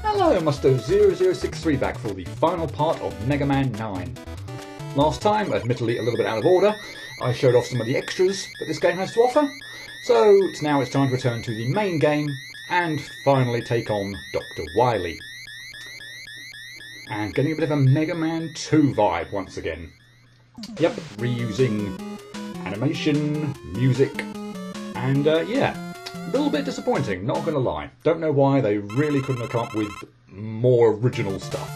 Hello, Musto0063 back for the final part of Mega Man 9. Last time, admittedly a little bit out of order, I showed off some of the extras that this game has to offer, so now it's time to return to the main game and finally take on Dr. Wily. And getting a bit of a Mega Man 2 vibe once again. Yep, reusing animation, music, and yeah. A little bit disappointing, not gonna lie. Don't know why they really couldn't have come up with more original stuff.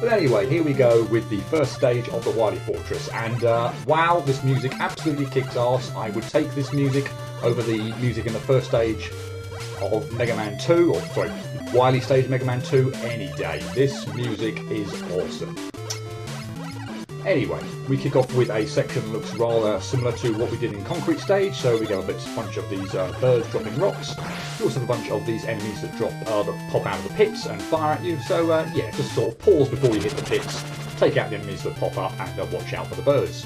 But anyway, here we go with the first stage of the Wily Fortress. And wow, this music absolutely kicks ass. I would take this music over the music in the first stage of Mega Man 2, or sorry, Wily stage Mega Man 2 any day. This music is awesome. Anyway, we kick off with a section that looks rather similar to what we did in Concrete stage. So we get a bunch of these birds dropping rocks. We also have a bunch of these enemies that that pop out of the pits and fire at you. So yeah, just sort of pause before you hit the pits, take out the enemies that pop up, and watch out for the birds.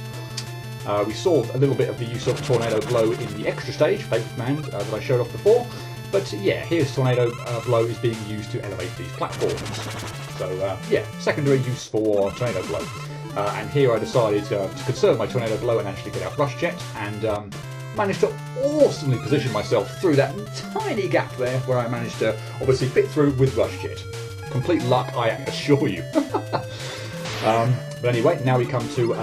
We saw a little bit of the use of Tornado Blow in the extra stage, Baked Man, that I showed off before. But yeah, here's Tornado Blow is being used to elevate these platforms. So yeah, secondary use for Tornado Blow. And here I decided to conserve my Tornado Blow and actually get out Rush Jet, and managed to awesomely position myself through that tiny gap there where I managed to obviously fit through with Rush Jet. Complete luck, I assure you. But anyway, now we come to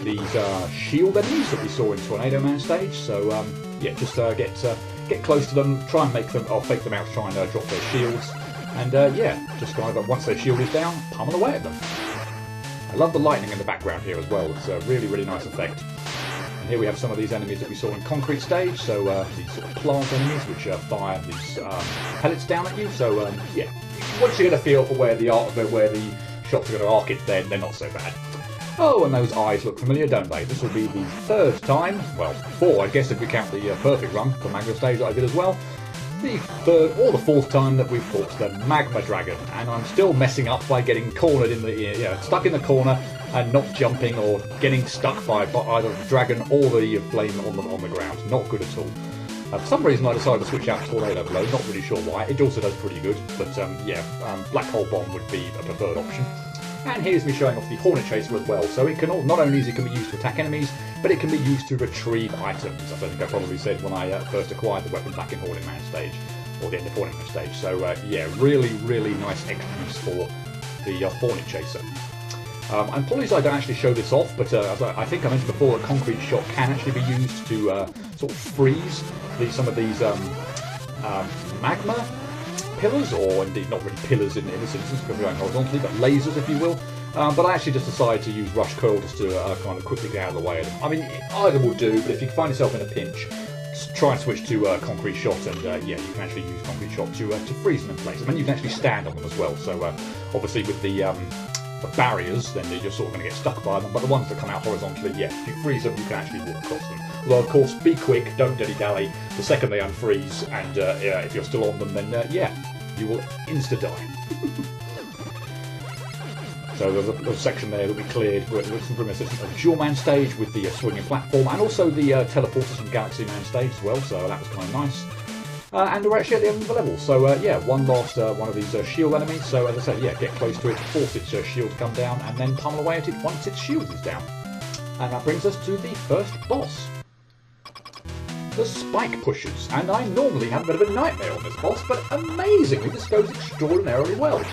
these shield enemies that we saw in Tornado Man stage. So yeah, just get close to them, try and make them, or fake them out to try and drop their shields, and yeah, just kind of once their shield is down, pummel away at them. I love the lightning in the background here as well. It's a really, really nice effect. And here we have some of these enemies that we saw in Concrete stage. So these sort of plant enemies which fire these pellets down at you. So yeah, once you get a feel for where the shots are going to arc it, then they're not so bad. Oh, and those eyes look familiar, don't they? This will be the third time, well, four, I guess, if we count the perfect run for Magma stage that I did as well. The third or the fourth time that we've fought the Magma Dragon, and I'm still messing up by getting cornered in the stuck in the corner and not jumping, or getting stuck by either the dragon or the flame on the ground. Not good at all. For some reason I decided to switch out Tornado Blow, not really sure why. It also does pretty good, but yeah, Black Hole Bomb would be a preferred option. And here's me showing off the Hornet Chaser as well. So it can not only can be used to attack enemies, but it can be used to retrieve items. I think I probably said when I first acquired the weapon back in Hornet Man stage, or the end of Hornet Man stage. So yeah, really, really nice extra use for the Hornet Chaser. And apologies I don't actually show this off, but as I think I mentioned before, a concrete shot can actually be used to sort of freeze some of these magma pillars, or indeed not really pillars in this instance because we're going horizontally, but lasers if you will. But I actually just decided to use Rush Coil just to kind of quickly get out of the way of them. I mean, either will do, but if you find yourself in a pinch, try and switch to Concrete Shot, and yeah, you can actually use Concrete Shot to freeze them in place. I mean, you can actually stand on them as well, so obviously with the barriers, then you're sort of going to get stuck by them, but the ones that come out horizontally, yeah, if you freeze them, you can actually walk across them. Although, of course, be quick, don't dilly-dally. The second they unfreeze, and yeah, if you're still on them, then yeah, you will insta-die. So there's a section there that we cleared, where it looks from a Dual Man stage with the swinging platform, and also the teleporters from Galaxy Man stage as well, so that was kind of nice. And we're actually at the end of the level, so yeah, one last one of these shield enemies. So as I said, yeah, get close to it, force its shield to come down, and then pummel away at it once its shield is down. And that brings us to the first boss, the Spike Pushers. And I normally have a bit of a nightmare on this boss, but amazingly this goes extraordinarily well.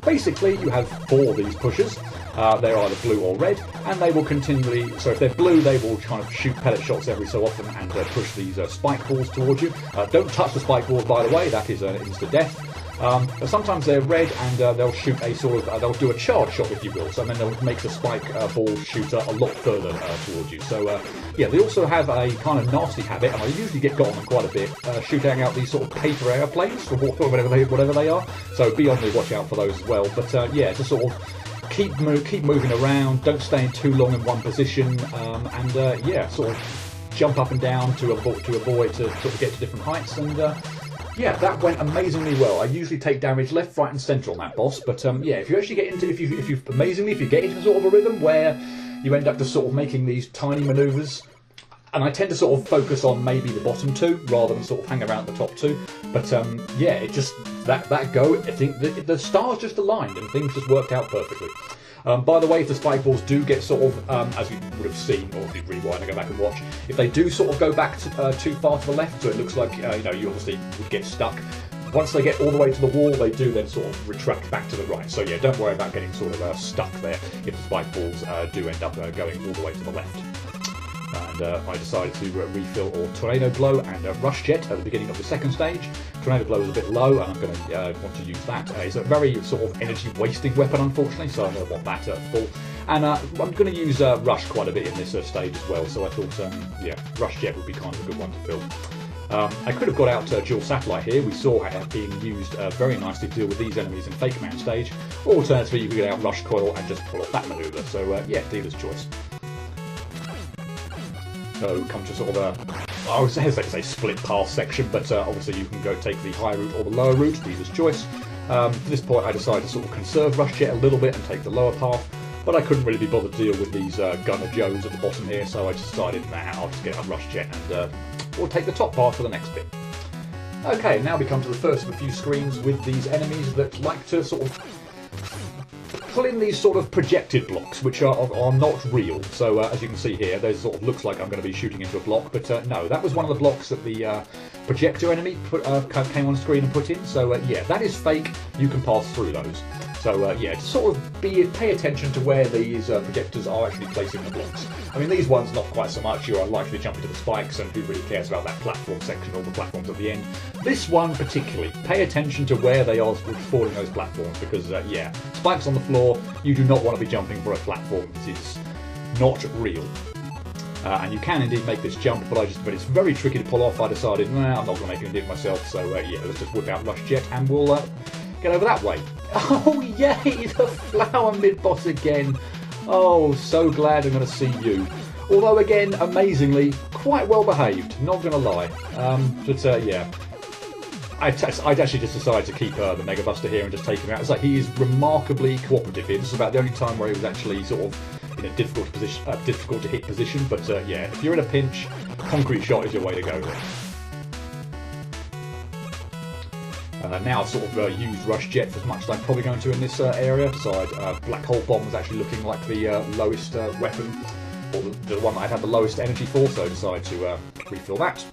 Basically, you have four of these pushers. They're either blue or red, and they will continually, so if they're blue, they will kind of shoot pellet shots every so often and push these spike balls towards you. Don't touch the spike balls, by the way, that is an insta-death. But sometimes they're red, and they'll shoot a sort of, they'll do a charge shot, if you will, so then they'll make the spike ball shooter a lot further towards you. So yeah, they also have a kind of nasty habit, and I usually get got on them quite a bit, shooting out these sort of paper airplanes, for whatever they are. So be on the watch out for those as well. But yeah, just sort of keep moving around, don't stay in too long in one position, and yeah, sort of jump up and down to avoid to sort of get to different heights. And yeah, that went amazingly well. I usually take damage left, right, and centre on that boss, but yeah, if you actually get into, if you get into sort of a rhythm where you end up just sort of making these tiny manoeuvres, and I tend to sort of focus on maybe the bottom two rather than sort of hang around the top two. But yeah, it just that go. I think the stars just aligned and things just worked out perfectly. By the way, if the spike balls do get sort of, as you would have seen, or if you rewind and go back and watch, if they do sort of go back to, too far to the left, so it looks like you know, you obviously would get stuck. Once they get all the way to the wall, they do then sort of retract back to the right. So yeah, don't worry about getting sort of stuck there if the spike balls do end up going all the way to the left. And I decided to refill or Tornado Blow and Rush Jet at the beginning of the second stage. Tornado Blow is a bit low, and I'm going to want to use that. It's a very sort of energy wasting weapon, unfortunately, so I don't want that full. And I'm going to use Rush quite a bit in this stage as well, so I thought, yeah, Rush Jet would be kind of a good one to fill. I could have got out Dual Satellite here. We saw it being used very nicely to deal with these enemies in Fake Man stage. Or alternatively, you could get out Rush Coil and just pull off that manoeuvre. So yeah, dealer's choice. So come to sort of a, I was hesitate to say split path section, but obviously you can go take the high route or the lower route, dealer's choice. For this point I decided to sort of conserve Rush Jet a little bit and take the lower path, but I couldn't really be bothered to deal with these Gunner Joes at the bottom here, so I just decided, nah, I'll just get a Rush Jet and we'll take the top path for the next bit. Okay, now we come to the first of a few screens with these enemies that like to sort of pull in these sort of projected blocks, which are not real. So as you can see here, there sort of looks like I'm going to be shooting into a block, but no, that was one of the blocks that the projector enemy came on screen and put in. So yeah, that is fake. You can pass through those. So yeah, to sort of pay attention to where these projectors are actually placing the blocks. I mean, these ones not quite so much. You're unlikely to jump into the spikes, and who really cares about that platform section or the platforms at the end. This one particularly, pay attention to where they are falling those platforms, because yeah, spikes on the floor, you do not want to be jumping for a platform that is not real. And you can indeed make this jump, but it's very tricky to pull off. I decided, nah, I'm not going to make it indeed myself. So yeah, let's just whip out Rush Jet and we'll get over that way. Oh yay, the flower mid-boss again. Oh, so glad I'm going to see you. Although again, amazingly, quite well behaved, not going to lie. But yeah, I'd actually just decided to keep the Mega Buster here and just take him out. It's like he is remarkably cooperative here. This is about the only time where he was actually sort of in a difficult position, difficult to hit position. But yeah, if you're in a pinch, Concrete Shot is your way to go. Now I've sort of used Rush Jet as much as I'm probably going to in this area. So Black Hole Bomb was actually looking like the lowest weapon, or the one that I'd had the lowest energy for, so I decided to refill that.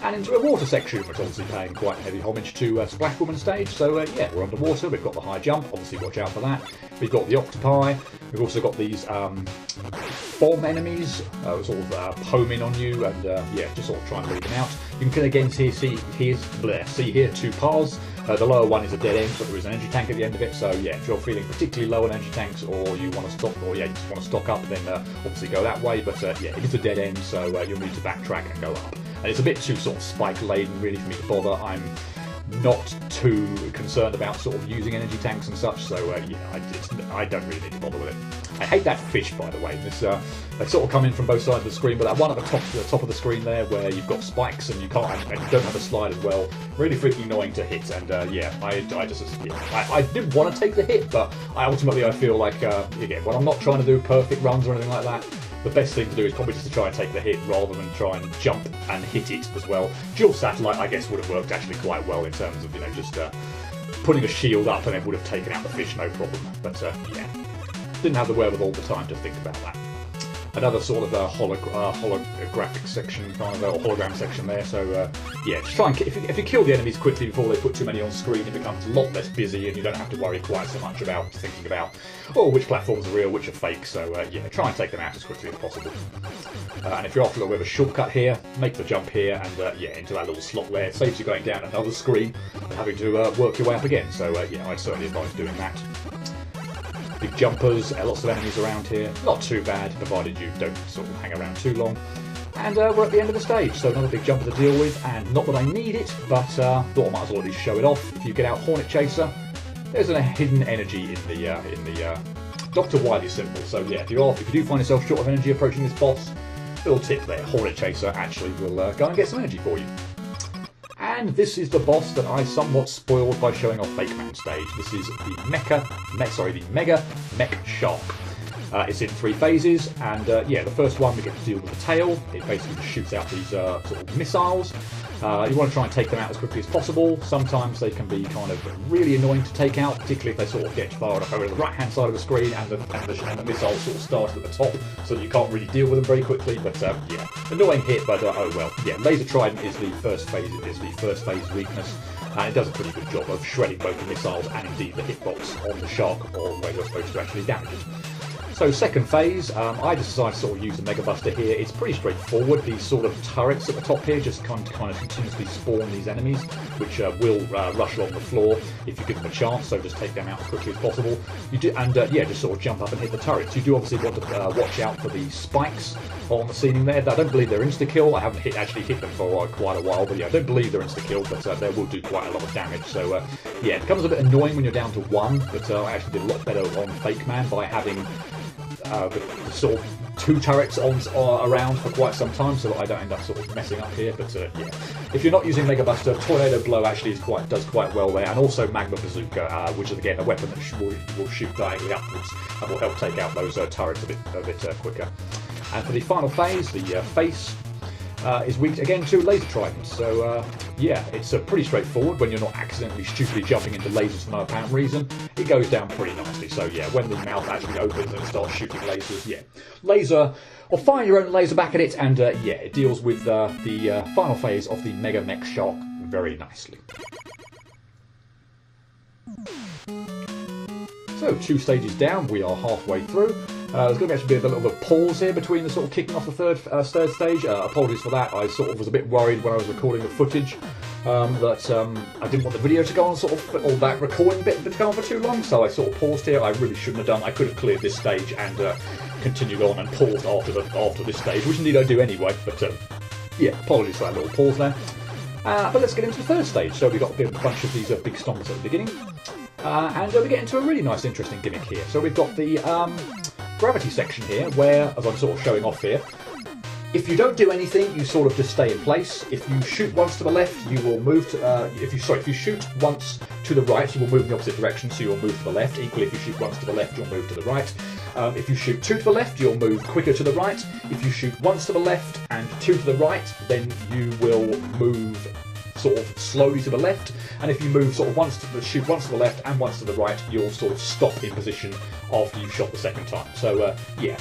And into a water section, which obviously paying quite heavy homage to Splash Woman stage. So yeah, we're underwater, we've got the high jump, obviously watch out for that. We've got the Octopi, we've also got these bomb enemies, sort of homing on you, and yeah, just sort of try and lead them out. You can again see here two paths. The lower one is a dead end, but there is an energy tank at the end of it. So yeah, if you're feeling particularly low on energy tanks, or you want to stop, or yeah, you just want to stock up, then obviously go that way. But yeah, it is a dead end, so you'll need to backtrack and go up. And it's a bit too sort of spike laden really for me to bother. I'm not too concerned about sort of using energy tanks and such, so yeah, I don't really need to bother with it. I hate that fish, by the way. This they sort of come in from both sides of the screen, but that one at the top of the screen there, where you've got spikes and you can't, and you don't have a slide as well, really freaking annoying to hit. And yeah, I did want to take the hit, but I feel like again, when I'm not trying to do perfect runs or anything like that, the best thing to do is probably just to try and take the hit rather than try and jump and hit it as well. Dual Satellite, I guess, would have worked actually quite well in terms of, you know, just putting a shield up, and it would have taken out the fish no problem. But yeah, didn't have the wherewithal all the time to think about that. Another sort of holographic section, kind of or hologram section there. So yeah, just try and if you kill the enemies quickly before they put too many on screen, it becomes a lot less busy, and you don't have to worry quite so much about thinking about which platforms are real, which are fake. So yeah, try and take them out as quickly as possible. And if you're after a little bit of a shortcut here, make the jump here, and yeah, into that little slot there. It saves you going down another screen and having to work your way up again. So yeah, I'd certainly advise doing that. Big jumpers, lots of enemies around here. Not too bad, provided you don't sort of hang around too long. And we're at the end of the stage, so another big jumper to deal with. And not that I need it, but thought I might as well at least show it off. If you get out Hornet Chaser, there's a hidden energy in the Dr. Wily symbol. So yeah, if you do find yourself short of energy approaching this boss, little tip there: Hornet Chaser actually will go and get some energy for you. And this is the boss that I somewhat spoiled by showing off Fake Man stage. This is the Mega Mech Shark. It's in 3 phases, and yeah, the first one we get to deal with the tail. It basically just shoots out these sort of missiles. You want to try and take them out as quickly as possible. Sometimes they can be kind of really annoying to take out, particularly if they sort of get fired up over the right-hand side of the screen and the missiles sort of start at the top, so that you can't really deal with them very quickly. But yeah, annoying hit, but oh well. Yeah, Laser Trident is the first phase weakness. And it does a pretty good job of shredding both the missiles and indeed the hitbox on the shark or where you're supposed to actually damage it. So second phase, I just decided to sort of use the Mega Buster here. It's pretty straightforward. These sort of turrets at the top here just kind of continuously spawn these enemies, which will rush along the floor if you give them a chance. So just take them out as quickly as possible. You do, and yeah, just sort of jump up and hit the turrets. You do obviously want to watch out for the spikes on the ceiling there. I don't believe they're insta-kill. I haven't actually hit them for quite a while, but yeah, I don't believe they're insta-kill, but they will do quite a lot of damage. So yeah, it becomes a bit annoying when you're down to 1, but I actually did a lot better on Fake Man by having the sort of 2 turrets around for quite some time, so that I don't end up sort of messing up here. But yeah, if you're not using Mega Buster, Tornado Blow actually does quite well there, and also Magma Bazooka, which is again a weapon that will shoot diagonally upwards and will help take out those turrets a bit quicker. And for the final phase, the face is weak again to Laser Trident. So yeah, it's pretty straightforward when you're not accidentally stupidly jumping into lasers for no apparent reason. It goes down pretty nicely. So yeah, when the mouth actually opens and starts shooting lasers, yeah, laser or fire your own laser back at it, and yeah, it deals with the final phase of the Mega Mech Shark very nicely. So 2 stages down, we are halfway through. There's going to actually be a little bit of a pause here between the sort of kicking off the third stage. Apologies for that. I sort of was a bit worried when I was recording the footage that I didn't want the video to go on or that recording bit to go on for too long, so I sort of paused here. I really shouldn't have done. I could have cleared this stage and continued on and paused after this stage, which indeed I do anyway. But yeah, apologies for that little pause there. But let's get into the third stage. So we've got a bunch of these big stompers at the beginning, and we get into a really nice, interesting gimmick here. So we've got the gravity section here, where, as I'm sort of showing off here, if you don't do anything, you sort of just stay in place. If you shoot once to the left, you will move to, if you shoot once to the right, you will move in the opposite direction, so you'll move to the left. Equally, if you shoot once to the left, you'll move to the right. If you shoot 2 to the left, you'll move quicker to the right. If you shoot once to the left and 2 to the right, then you will move sort of slowly to the left, and if you move sort of shoot once to the left and once to the right, you'll sort of stop in position after you've shot the second time. So yeah,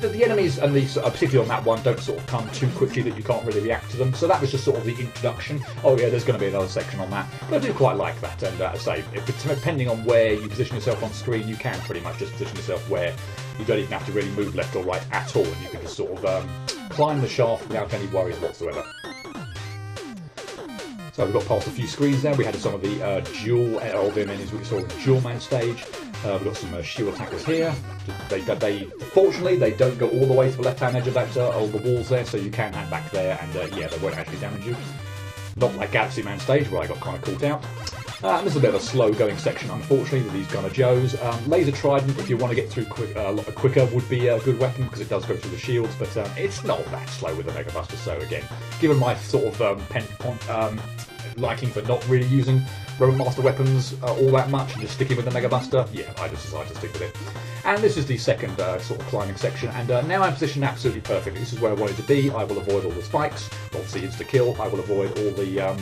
the enemies, and these particularly on that one, don't sort of come too quickly that you can't really react to them. So that was just sort of the introduction. Oh yeah, there's going to be another section on that, but I do quite like that. And as I say, depending on where you position yourself on screen, you can pretty much just position yourself where you don't even have to really move left or right at all, and you can just sort of climb the shaft without any worries whatsoever. So we've got past a few screens there. We had some of the dual enemies we saw in the Dual Man stage. We've got some shield attackers here. Fortunately, they don't go all the way to the left-hand edge of that of the walls there, so you can hang back there, and yeah, they won't actually damage you. Not like Galaxy Man stage, where I got kind of caught out. And this is a bit of a slow-going section, unfortunately, with these Gunner Joes. Laser Trident, if you want to get through a lot quicker, would be a good weapon, because it does go through the shields, but it's not that slow with the Mega Buster. So again, given my sort of liking for not really using Robot Master weapons all that much and just sticking with the Mega Buster, yeah, I just decided to stick with it. And this is the second sort of climbing section, and now I'm positioned absolutely perfectly. This is where I wanted to be. I will avoid all the spikes, obviously it's the kill. I will avoid all the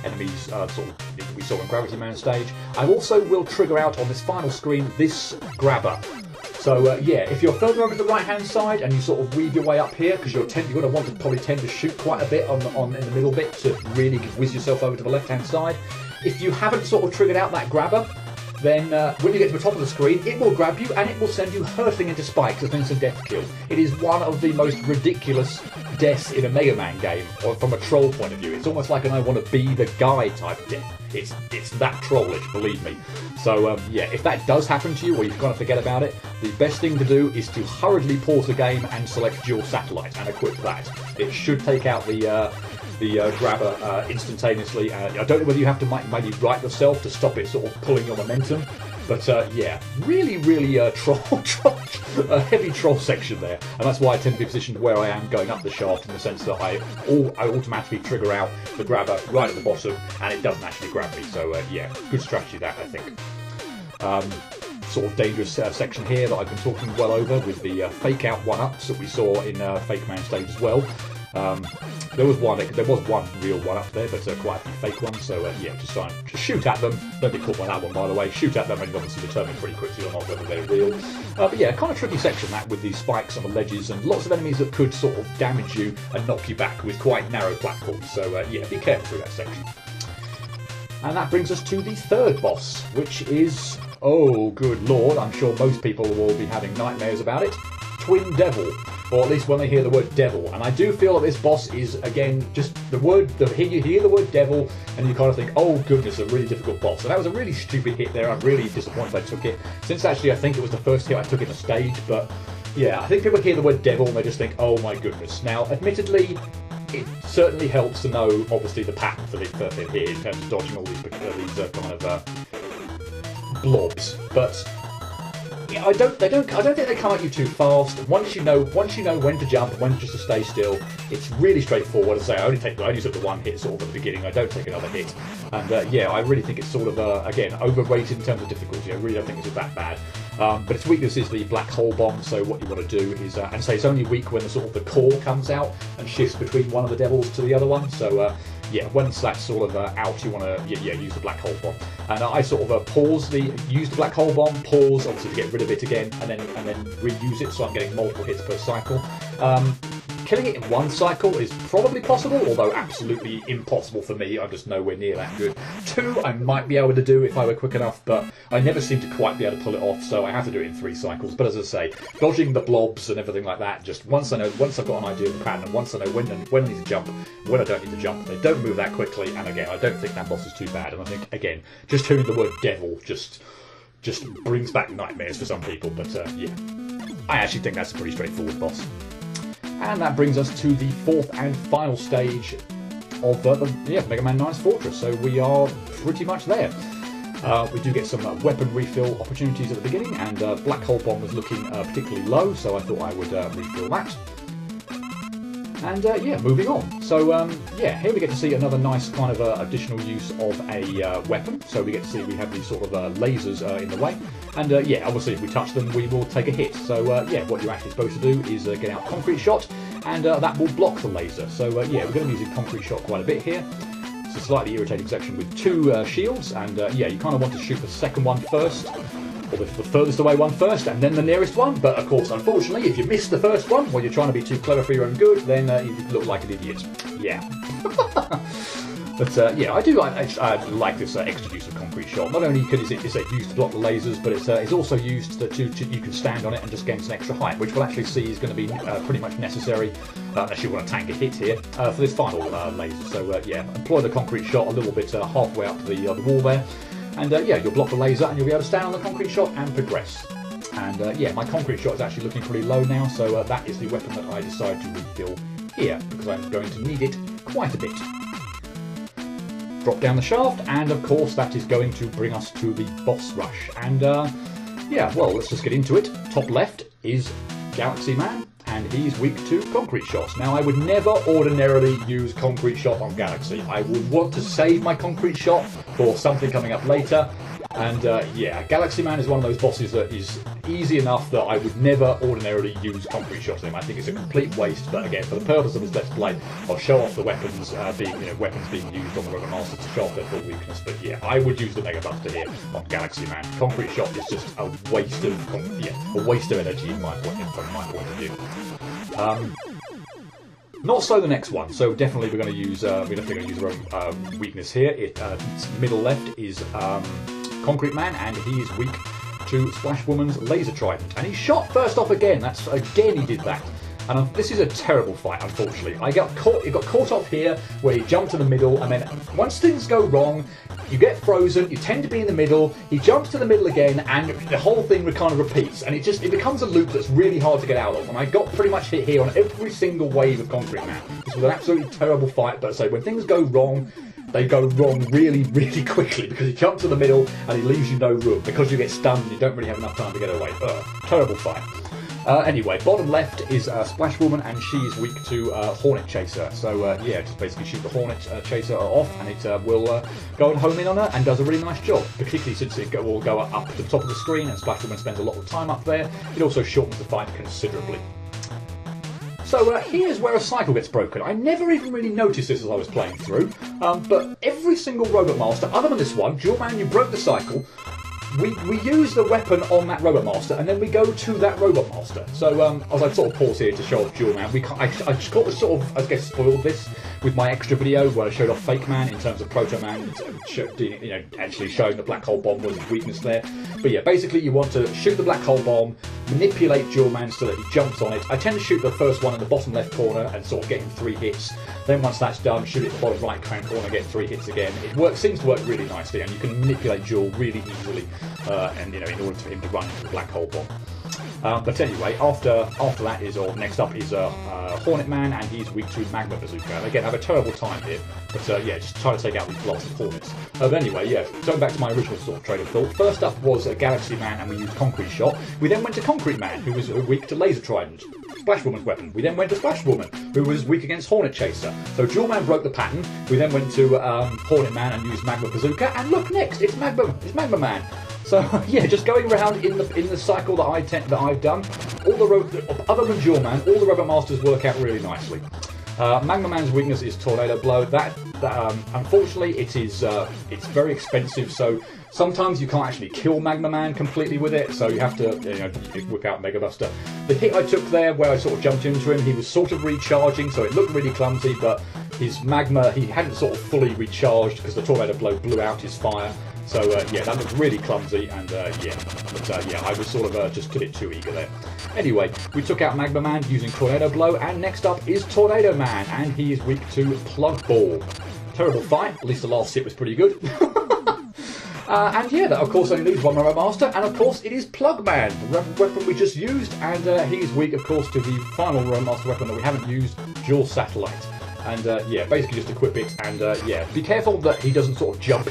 enemies sort of we saw in Gravity Man stage. I also will trigger out on this final screen this grabber. So yeah, if you're further over to the right-hand side and you sort of weave your way up here, because you're going to want to probably tend to shoot quite a bit in the middle bit to really whiz yourself over to the left-hand side. If you haven't sort of triggered out that grabber, then when you get to the top of the screen, it will grab you and it will send you hurtling into spikes as an instant death kill. It is one of the most ridiculous deaths in a Mega Man game, or from a troll point of view. It's almost like an I want to be the guy type death. It's that trollish, believe me. So yeah, if that does happen to you, or you've got to forget about it, the best thing to do is to hurriedly pause the game and select dual satellite and equip that. It should take out the grabber instantaneously. I don't know whether you have to maybe right yourself to stop it sort of pulling your momentum, but yeah, really heavy troll section there, and that's why I tend to be positioned where I am going up the shaft, in the sense that I automatically trigger out the grabber right at the bottom and it doesn't actually grab me. So yeah, good strategy that, I think. sort of dangerous section here that I've been talking well over with the fake out one-ups that we saw in Fake Man stage as well. There was one real one-up there, but quite a few fake ones, so yeah, just try and shoot at them. Don't be caught by that one, by the way. Shoot at them and obviously determine pretty quickly or not whether they're real. But yeah, kind of tricky section that, with these spikes on the ledges and lots of enemies that could sort of damage you and knock you back with quite narrow platforms, so yeah, be careful through that section. And that brings us to the third boss, which is, oh good lord, I'm sure most people will be having nightmares about it, Twin Devil. Or at least when they hear the word devil. And I do feel that this boss is, again, just you hear the word devil and you kind of think, oh goodness, a really difficult boss. So that was a really stupid hit there. I'm really disappointed I took it. Since actually I think it was the first hit I took in the stage, but yeah, I think people hear the word devil and they just think, oh my goodness. Now, admittedly, it certainly helps to know, obviously, the pattern for the hit here in terms of dodging all these kind of blobs. But I don't think they come at you too fast. Once you know when to jump and when just to stay still, it's really straightforward. As I say, I only took the one hit sort of at the beginning. I don't take another hit, and yeah, I really think it's sort of again overrated in terms of difficulty. I really don't think it's that bad. But its weakness is the black hole bomb. So what you want to do is, and say it's only weak when the sort of the core comes out and shifts between one of the devils to the other one. So yeah, once that's sort of out, you want to use the black hole bomb. And I sort of use the black hole bomb, pause obviously to get rid of it again, and then reuse it. So I'm getting multiple hits per cycle. Killing it in one cycle is probably possible, although absolutely impossible for me. I'm just nowhere near that good. 2 I might be able to do if I were quick enough, but I never seem to quite be able to pull it off, so I have to do it in 3 cycles. But as I say, dodging the blobs and everything like that, just once I've got an idea of the pattern, and once I know when I need to jump, when I don't need to jump, they don't move that quickly, and again, I don't think that boss is too bad. And I think, again, just hearing the word devil just brings back nightmares for some people, but yeah, I actually think that's a pretty straightforward boss. And that brings us to the 4th and final stage of Mega Man 9's Fortress. So we are pretty much there. We do get some weapon refill opportunities at the beginning, and Black Hole Bomb was looking particularly low, so I thought I would refill that. And yeah, moving on. So yeah, here we get to see another nice kind of additional use of a weapon. So we get to see we have these sort of lasers in the way, and yeah, obviously if we touch them, we will take a hit. So yeah, what you're actually supposed to do is get out Concrete Shot, and that will block the laser. So yeah, we're going to be using Concrete Shot quite a bit here. It's a slightly irritating section with 2 shields, and yeah, you kind of want to shoot the second one first, or the furthest away one first, and then the nearest one. But of course, unfortunately, if you miss the first one, or you're trying to be too clever for your own good, then you look like an idiot. Yeah. But yeah, I like this extra use of Concrete Shot. Not only is it used to block the lasers, but it's also used to you can stand on it and just gain some extra height, which we'll actually see is going to be pretty much necessary unless you want to tank a hit here for this final laser. So yeah, employ the Concrete Shot a little bit halfway up to the wall there. And yeah, you'll block the laser and you'll be able to stand on the Concrete Shot and progress. And yeah, my Concrete Shot is actually looking pretty low now, so that is the weapon that I decide to refill here, because I'm going to need it quite a bit. Drop down the shaft, and of course that is going to bring us to the boss rush. And yeah, well, let's just get into it. Top left is Galaxy Man, and he's weak to Concrete Shots. Now, I would never ordinarily use Concrete Shot on Galaxy. I would want to save my Concrete Shot for something coming up later. And yeah, Galaxy Man is one of those bosses that is easy enough that I would never ordinarily use Concrete Shots on him. I think it's a complete waste, but again, for the purpose of this Let's Play, I'll show off the weapons weapons being used on the Rubber Master to show off their full weakness. But yeah, I would use the Mega Buster here on Galaxy Man. Concrete Shot is just a waste of energy from my point of view. Not so the next one. So definitely we're going to use our own weakness here. Its middle left is Concrete Man, and he is weak to Splash Woman's Laser Trident. And he shot first off again. Again he did that. And this is a terrible fight, unfortunately. It got caught up here, where he jumped to the middle, and then once things go wrong, you get frozen, you tend to be in the middle, he jumps to the middle again, and the whole thing kind of repeats. And it becomes a loop that's really hard to get out of. And I got pretty much hit here on every single wave of Concrete Man. This was an absolutely terrible fight, but so when things go wrong, they go wrong really, really quickly, because he jumps to the middle and he leaves you no room, because you get stunned and you don't really have enough time to get away. Terrible fight. Anyway, bottom left is Splash Woman, and she's weak to Hornet Chaser. So yeah, just basically shoot the Hornet Chaser off, and it will go and home in on her, and does a really nice job. Particularly since it will go up to the top of the screen, and Splash Woman spends a lot of time up there. It also shortens the fight considerably. So here's where a cycle gets broken. I never even really noticed this as I was playing through, but every single Robot Master, other than this one, Dual Man, you broke the cycle. We use the weapon on that Robot Master, and then we go to that Robot Master. So as I sort of pause here to show off Dual Man, I just got to sort of, I guess, spoiled this with my extra video where I showed off Fake Man in terms of Proto Man, actually showing the Black Hole Bomb was his weakness there. But yeah, basically you want to shoot the Black Hole Bomb, manipulate Dual Man so that he jumps on it. I tend to shoot the first one in the bottom left corner and sort of get him 3 hits. Then once that's done, shoot it in the bottom right hand corner, get 3 hits again. It seems to work really nicely, and you can manipulate Dual really easily, and in order for him to run into the Black Hole Bomb. But anyway, after that is, or next up is Hornet Man, and he's weak to Magma Bazooka. And again, I have a terrible time here, but yeah, just try to take out these blasted Hornets. But anyway, yeah, going back to my original sort of train of thought. First up was Galaxy Man, and we used Concrete Shot. We then went to Concrete Man, who was weak to Laser Trident, Splash Woman's weapon. We then went to Splash Woman, who was weak against Hornet Chaser. So Dual Man broke the pattern. We then went to Hornet Man and used Magma Bazooka, and look, next it's Magma Man. So yeah, just going around in the cycle that I've done, other than Dual Man, all the Robot Masters work out really nicely. Magma Man's weakness is Tornado Blow. That unfortunately it's very expensive. So sometimes you can't actually kill Magma Man completely with it. So you have to whip out Mega Buster. The hit I took there, where I sort of jumped into him, he was sort of recharging, so it looked really clumsy. But his Magma, he hadn't sort of fully recharged because the Tornado Blow blew out his fire. So yeah, that looked really clumsy, and yeah, I was sort of just a bit too eager there. Anyway, we took out Magma Man using Tornado Blow, and next up is Tornado Man, and he is weak to Plug Ball. Terrible fight, at least the last hit was pretty good. And yeah, that of course only leaves one Robot Master, and of course it is Plug Man, the weapon we just used, and he is weak of course to the final Robot Master weapon that we haven't used, Dual Satellite. And yeah, basically just equip it, and yeah, be careful that he doesn't sort of jump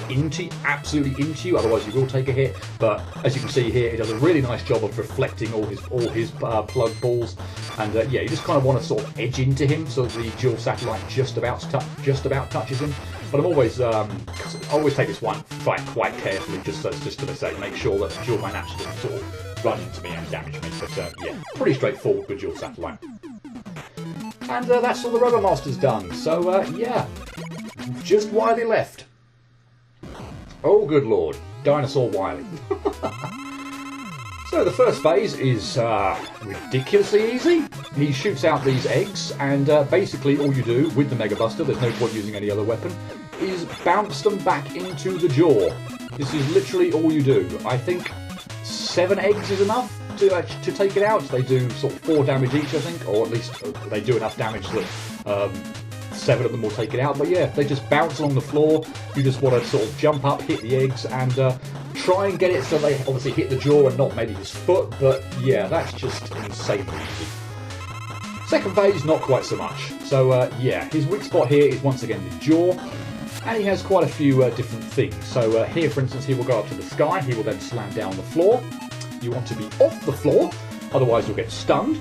absolutely into you, otherwise you will take a hit. But as you can see here, he does a really nice job of reflecting all his plug balls, and yeah, you just kind of want to sort of edge into him so that the Dual Satellite just about touches him. But I always take this one fight quite carefully, just to say, make sure that Dual Man actually sort of run into me and damage me. But yeah, pretty straightforward with Dual Satellite. And that's all the Robot Masters done. So yeah, just Wily left. Oh good lord, Dinosaur Wily. So the first phase is ridiculously easy. He shoots out these eggs, and basically all you do with the Mega Buster, there's no point using any other weapon, is bounce them back into the jaw. This is literally all you do. I think 7 eggs is enough to take it out. They do sort of 4 damage each, I think, or at least they do enough damage that 7 of them will take it out. But yeah, they just bounce along the floor. You just want to sort of jump up, hit the eggs, and try and get it so they obviously hit the jaw and not maybe his foot. But yeah, that's just insanely easy. Second phase, not quite so much. So yeah, his weak spot here is once again the jaw. And he has quite a few different things. So here, for instance, he will go up to the sky. He will then slam down the floor. You want to be off the floor, otherwise you'll get stunned.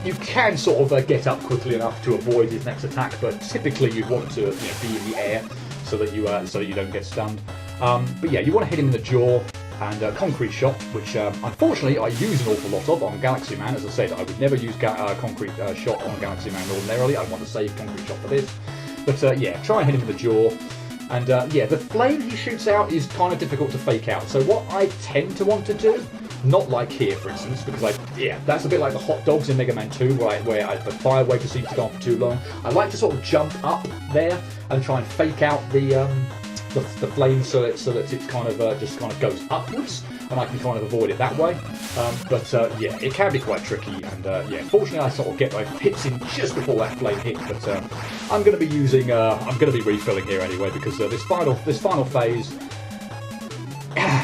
You can sort of get up quickly enough to avoid his next attack, but typically you want to be in the air so that you don't get stunned. But yeah, you want to hit him in the jaw. And Concrete Shot, which unfortunately I use an awful lot of on Galaxy Man. As I said, I would never use Concrete Shot on Galaxy Man ordinarily. I want to save Concrete Shot for this. But yeah, try and hit him in the jaw. And yeah, the flame he shoots out is kind of difficult to fake out. So what I tend to want to do, not like here for instance, because that's a bit like the hot dogs in Mega Man 2, where the fire wave seems to go on for too long. I like to sort of jump up there and try and fake out the flame so that it kind of just kind of goes upwards, and I can kind of avoid it that way. But yeah, it can be quite tricky, and yeah, fortunately I sort of get my hits in just before that flame hit. But I'm going to be using, I'm going to be refilling here anyway, because this final phase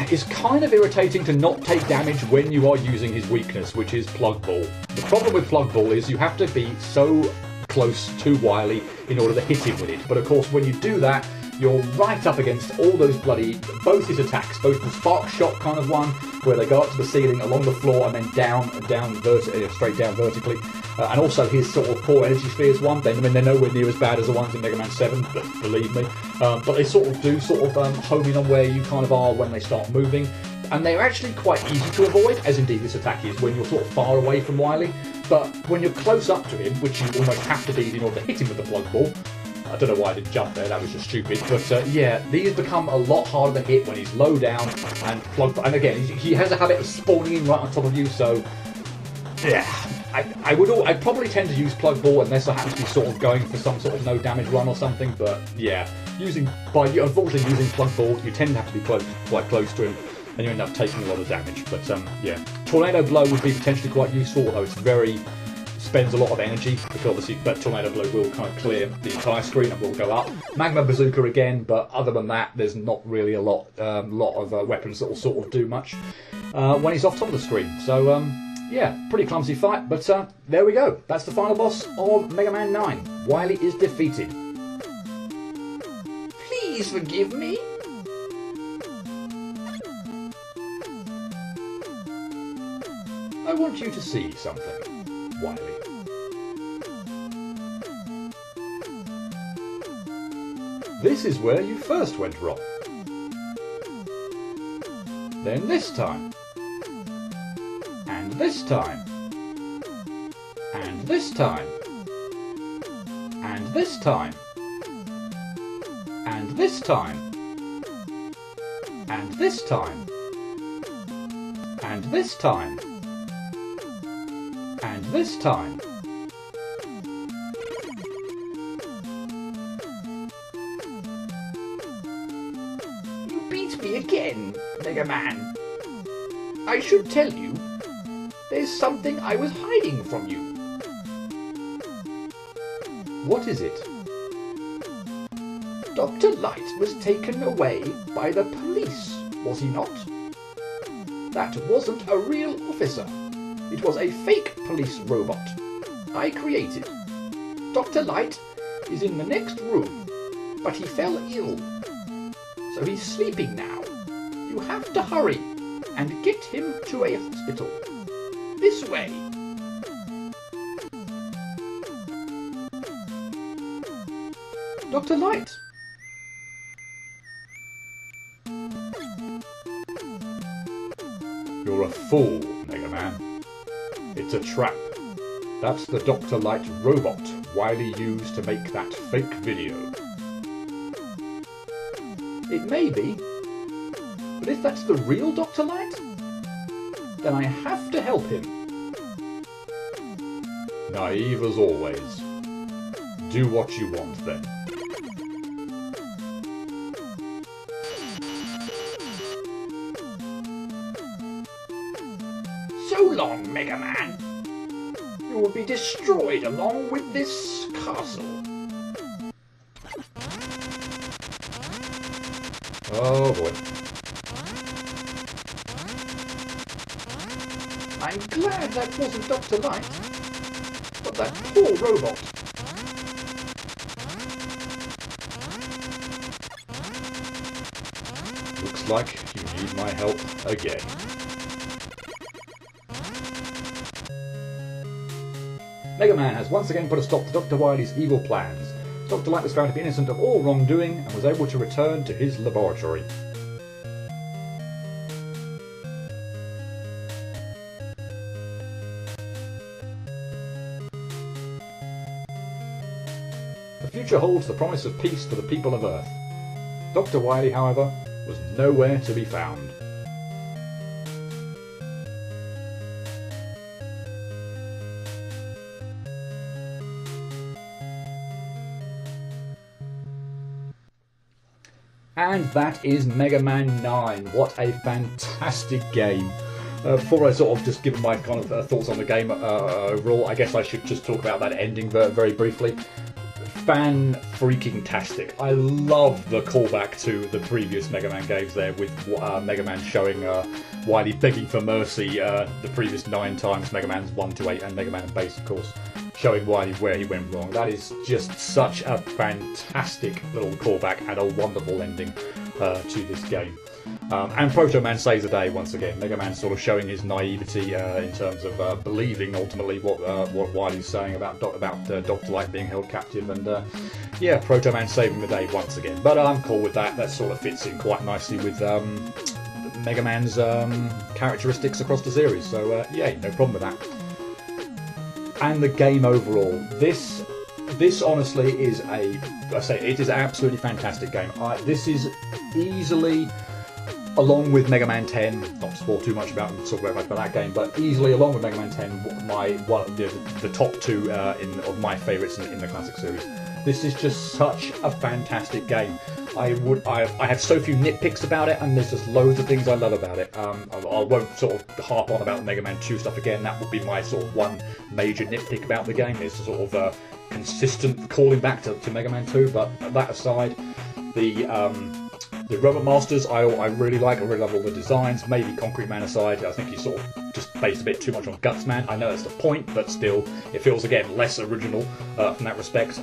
is kind of irritating to not take damage when you are using his weakness, which is Plug Ball. The problem with Plug Ball is you have to be so close to Wily in order to hit him with it. But of course, when you do that, you're right up against all those both his attacks, both the spark shot kind of one, where they go up to the ceiling, along the floor, and then straight down vertically, and also his sort of core energy spheres one. They're nowhere near as bad as the ones in Mega Man 7, believe me, but they sort of home in on where you kind of are when they start moving. And they're actually quite easy to avoid, as indeed this attack is when you're sort of far away from Wily. But when you're close up to him, which you almost have to be in order to hit him with the plug ball, I don't know why I didn't jump there, that was just stupid. But yeah, these become a lot harder to hit when he's low down and plug. And again, he has a habit of spawning in right on top of you, so yeah. I'd probably tend to use plug ball unless I happen to be sort of going for some sort of no damage run or something. But yeah, unfortunately using plug ball, you tend to have to be quite close to him, and you end up taking a lot of damage. But yeah, Tornado Blow would be potentially quite useful, although spends a lot of energy, because obviously that Tornado Blow will kind of clear the entire screen and will go up. Magma Bazooka again, but other than that, there's not really a lot of weapons that will sort of do much when he's off top of the screen. So yeah, pretty clumsy fight, but there we go. That's the final boss of Mega Man 9. Wily is defeated. Please forgive me. I want you to see something, Wily. This is where you first went wrong. Then this time. And this time. And this time. And this time. And this time. And this time. And this time. And this time. You beat me again, Mega Man. I should tell you, there's something I was hiding from you. What is it? Dr. Light was taken away by the police, was he not? That wasn't a real officer. It was a fake police robot I created. Dr. Light is in the next room, but he fell ill. So he's sleeping now. You have to hurry and get him to a hospital. This way. Dr. Light. You're a fool, Mega Man. It's a trap. That's the Dr. Light robot Wily used to make that fake video. It may be, but if that's the real Dr. Light, then I have to help him. Naive as always. Do what you want then. So long, Mega Man. You will be destroyed along with this castle. Oh boy. I'm glad that wasn't Dr. Light, but that poor robot. Looks like you need my help again. Mega Man has once again put a stop to Dr. Wily's evil plans. Dr. Light was found to be innocent of all wrongdoing and was able to return to his laboratory. The future holds the promise of peace for the people of Earth. Dr. Wily, however, was nowhere to be found. And that is Mega Man 9. What a fantastic game. Before I sort of just give my kind of thoughts on the game overall, I guess I should just talk about that ending very briefly. Fan-freaking-tastic. I love the callback to the previous Mega Man games there, with Mega Man showing Wily begging for mercy the previous 9 times, Mega Man's 1 to 8 and Mega Man and Bass, of course. showing Wily where he went wrong. That is just such a fantastic little callback and a wonderful ending to this game. And Proto Man saves the day once again. Mega Man sort of showing his naivety in terms of believing ultimately what Wily's saying about Dr. Light being held captive, and yeah, Proto Man saving the day once again. But I'm cool with that. That sort of fits in quite nicely with Mega Man's characteristics across the series. So yeah, no problem with that. And the game overall, this honestly is it is an absolutely fantastic game. This is easily, along with Mega Man 10, not to spoil too much about that game, but easily along with Mega Man 10, the top two of my favourites in the classic series. This is just such a fantastic game. I have so few nitpicks about it, and there's just loads of things I love about it. I won't sort of harp on about Mega Man 2 stuff again. That would be my sort of one major nitpick about the game, is sort of consistent calling back to Mega Man 2. But that aside, the Robot Masters I really like. I really love all the designs. Maybe Concrete Man aside, I think he's sort of just based a bit too much on Guts Man. I know that's the point, but still, it feels again less original from that respect.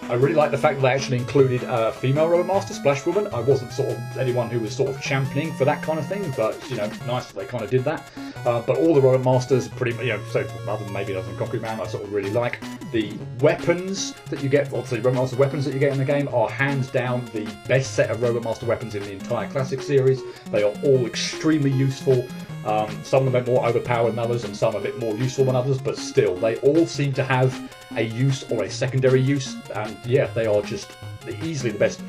I really like the fact that they actually included a female Robot Master, Splash Woman. I wasn't sort of anyone who was sort of championing for that kind of thing, but you know, nice that they kind of did that. But all the Robot Masters, pretty, you know, so other than maybe other than Concrete Man, I sort of really like. The weapons that you get, obviously Robot Master weapons that you get in the game, are hands down the best set of Robot Master weapons in the entire classic series. They are all extremely useful. Some of them are more overpowered than others, and some a bit more useful than others, but still, they all seem to have a use or a secondary use, and yeah, they are just easily the best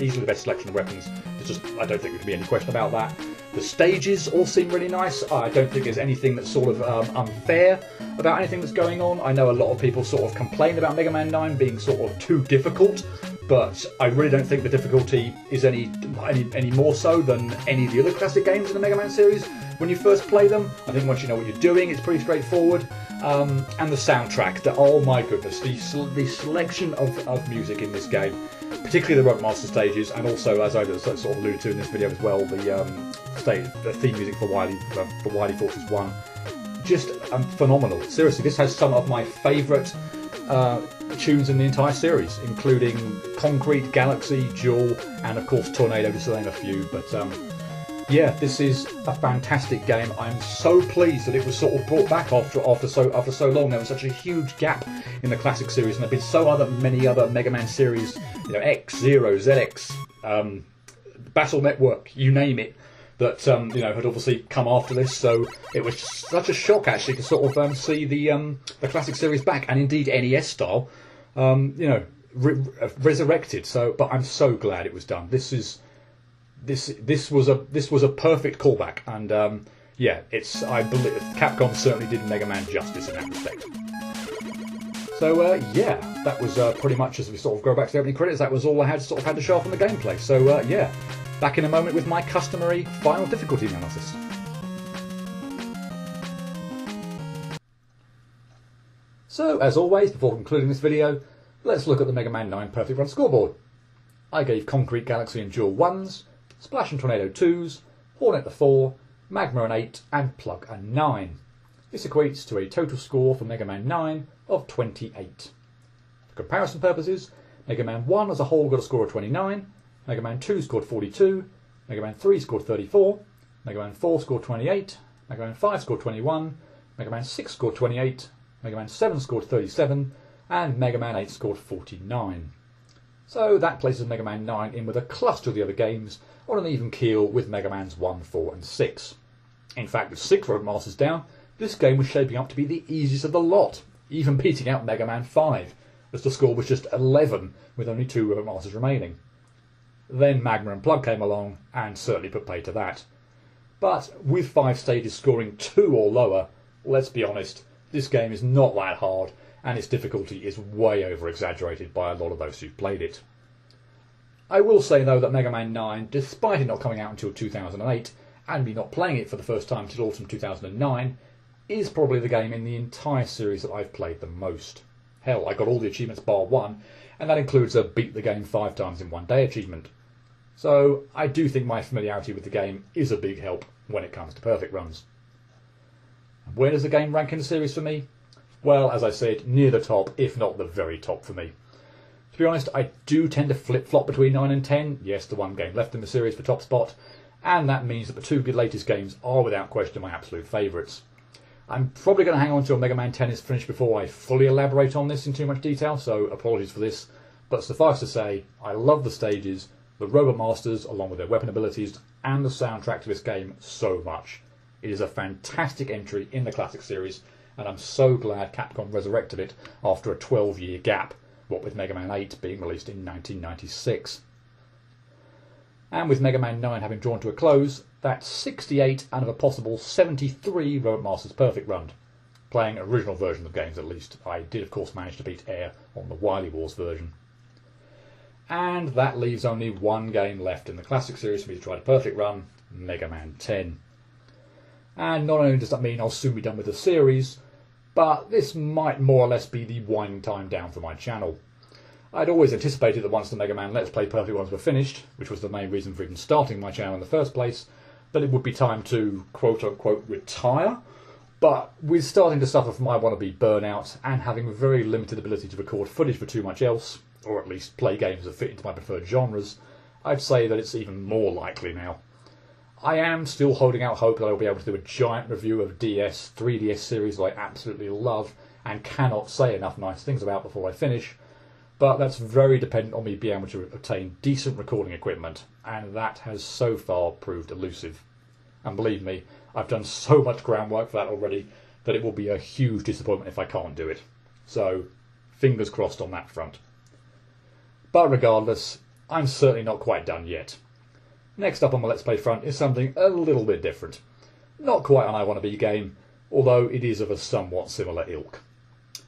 selection of weapons. There's just, I don't think there can be any question about that. The stages all seem really nice. I don't think there's anything that's sort of unfair about anything that's going on. I know a lot of people sort of complain about Mega Man 9 being sort of too difficult, but I really don't think the difficulty is any more so than any of the other classic games in the Mega Man series. When you first play them, I think once you know what you're doing, it's pretty straightforward. And the soundtrack, oh my goodness, the selection of music in this game, particularly the Robot Master stages, and also, as I sort of alluded to in this video as well, the theme music for Wily Forces 1, just phenomenal. Seriously, this has some of my favourite tunes in the entire series, including Concrete, Galaxy, Jewel, and of course Tornado, just to name a few. But yeah, this is a fantastic game. I'm so pleased that it was sort of brought back after so long. There was such a huge gap in the classic series, and there've been many other Mega Man series, you know, X, Zero, ZX, Battle Network, you name it, that you know, had obviously come after this. So it was just such a shock actually to sort of see the classic series back, and indeed NES style, you know, resurrected. So, but I'm so glad it was done. This was a perfect callback, and yeah, I believe Capcom certainly did Mega Man justice in that respect. So yeah, that was pretty much, as we sort of go back to the opening credits, that was all I had to show off on the gameplay. So yeah, back in a moment with my customary final difficulty analysis. So as always, before concluding this video, let's look at the Mega Man 9 Perfect Run scoreboard. I gave Concrete, Galaxy and Jewel 1s, Splash and Tornado 2s, Hornet a 4, Magma an 8 and Plug a 9. This equates to a total score for Mega Man 9 of 28. For comparison purposes, Mega Man 1 as a whole got a score of 29, Mega Man 2 scored 42, Mega Man 3 scored 34, Mega Man 4 scored 28, Mega Man 5 scored 21, Mega Man 6 scored 28, Mega Man 7 scored 37, and Mega Man 8 scored 49. So that places Mega Man 9 in with a cluster of the other games on an even keel with Mega Man's 1, 4 and 6. In fact, with 6 Robot Masters down, this game was shaping up to be the easiest of the lot, even beating out Mega Man 5, as the score was just 11 with only 2 Robot Masters remaining. Then Magma and Plug came along and certainly put pay to that. But with 5 stages scoring 2 or lower, let's be honest, this game is not that hard, and its difficulty is way over exaggerated by a lot of those who've played it. I will say though that Mega Man 9, despite it not coming out until 2008, and me not playing it for the first time until autumn 2009, is probably the game in the entire series that I've played the most. Hell, I got all the achievements bar 1, and that includes a beat the game 5 times in 1 day achievement. So I do think my familiarity with the game is a big help when it comes to perfect runs. Where does the game rank in the series for me? well, as I said, near the top, if not the very top for me. To be honest, I do tend to flip-flop between 9 and 10. Yes, the one game left in the series for top spot, and that means that the two latest games are without question my absolute favourites. I'm probably going to hang on until Mega Man 10 is finished before I fully elaborate on this in too much detail, so apologies for this. But suffice to say, I love the stages, the Robot Masters along with their weapon abilities, and the soundtrack to this game so much. It is a fantastic entry in the classic series, and I'm so glad Capcom resurrected it after a 12-year gap, what with Mega Man 8 being released in 1996. And with Mega Man 9 having drawn to a close, that's 68 out of a possible 73 Robot Masters perfect run. Playing original versions of games at least. I did of course manage to beat Air on the Wily Wars version. And that leaves only one game left in the classic series for me to try the perfect run, Mega Man 10. And not only does that mean I'll soon be done with the series, but this might more or less be the winding time down for my channel. I'd always anticipated that once the Mega Man Let's Play Perfect ones were finished, which was the main reason for even starting my channel in the first place, that it would be time to quote-unquote retire. But with starting to suffer from my wannabe burnout and having very limited ability to record footage for too much else, or at least play games that fit into my preferred genres, I'd say that it's even more likely now. I am still holding out hope that I'll be able to do a giant review of 3DS series that I absolutely love and cannot say enough nice things about before I finish, but that's very dependent on me being able to obtain decent recording equipment, and that has so far proved elusive. And believe me, I've done so much groundwork for that already that it will be a huge disappointment if I can't do it. So, fingers crossed on that front. But regardless, I'm certainly not quite done yet. Next up on my Let's Play front is something a little bit different. Not quite an I Wanna Be game, although it is of a somewhat similar ilk.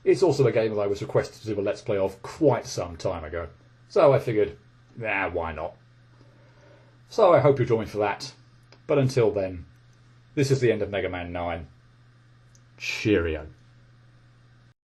It's also a game that I was requested to do a Let's Play of quite some time ago, so I figured, why not? So I hope you'll join me for that, but until then, this is the end of Mega Man 9. Cheerio.